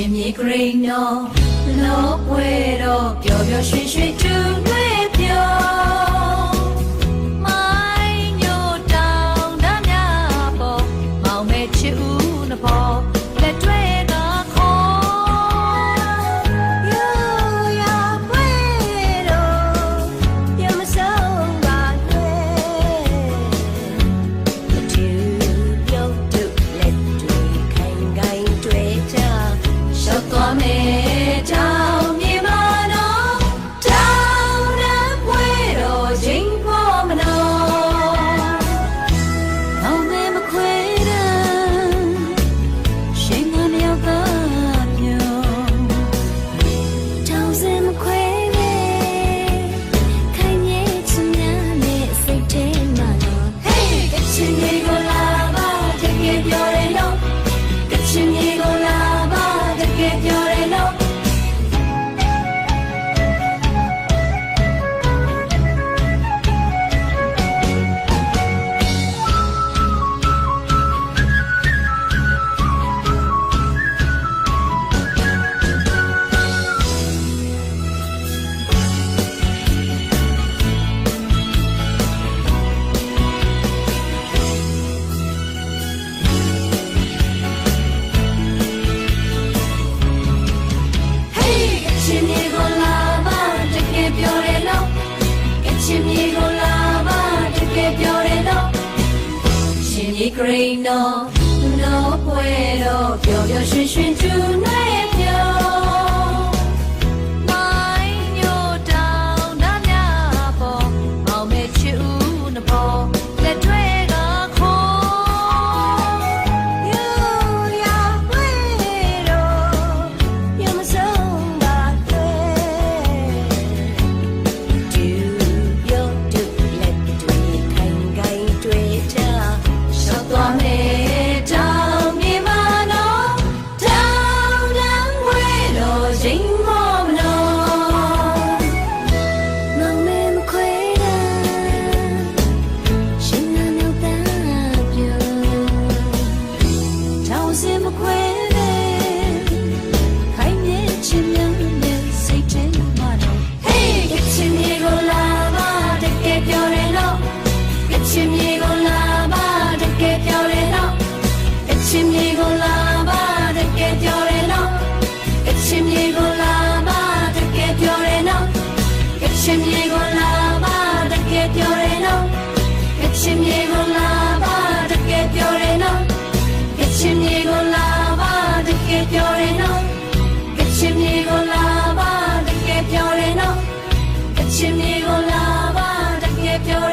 ရှင်မြေဂရိန်တော်လောပွဲတော်ပျော်ပျော်ရွှင်ရွှင်တူနှွေးပြောမိုင်းညိုတောင်တမ်းများပေါ်မောင်မဲချစ်ဦးနှပေါ်လက်တွဲကခေါ်ရိုးရာပွဲတော်ပြမဆုံးပါနဲ့မတူပြုတ်တူလက်တွေခိုင်ခိုင်တွေ့ကြရှောက်သွားမယ်တောင်မြေမနော်တောင်တန်းပွဲတော်ချိန်ပေါ်မနော်အောင်မဲမခွေတမ်းရှင်မမြောက်သာပြောတောင်စင်မခွေပဲခိုင်မြေချင်များနဲ့စိတ်ထဲမှာနော်ဟေးကချင်မြေကိုလာပါတကယ်ပြောတယ်နော်ကချင်မြေကိုလာပါတကယ်ပြောတယ်နော်ဂရိန်တော်လောပွဲတော်ပျော်ပျော်ရွှင်ရွှင်တူနှွေးပြောမိုင်းညိုတောင်တမ်းများပေါ်မောင်မဲချစ်ဦးနှပေါ်လက်တွဲကခေါ်ရိုးရာပွဲတော်ပြမဆုံးပါနဲ့တူပြုတ်တူလက်တွေခိုင်ခိုင်တွေ့ကြသွားမယ်တောင်မြေမနော်တောင်တန်းဝဲတော်ချိန်မောမနော်မောင်မဲမခွေတမ်းရှင်နာနောက်တန်းပြောတောင်စင်မခွေပဲခိုင်မြေချင်များနဲ့စိတ်ထဲမှာနော်ဟေးကချင်မြေကိုလာပါတကယ်ပြောတယ်နော်ကချင်မြေကိုလာပါတကယ်ပြောတယ်နော်ကချင်မြေကိုလာပါတကယ်ပြောတယ်နော်ကချင်မြေကိုလာပါတကယ်ပြောတယ်နော်ကချင်မြေကိုလာ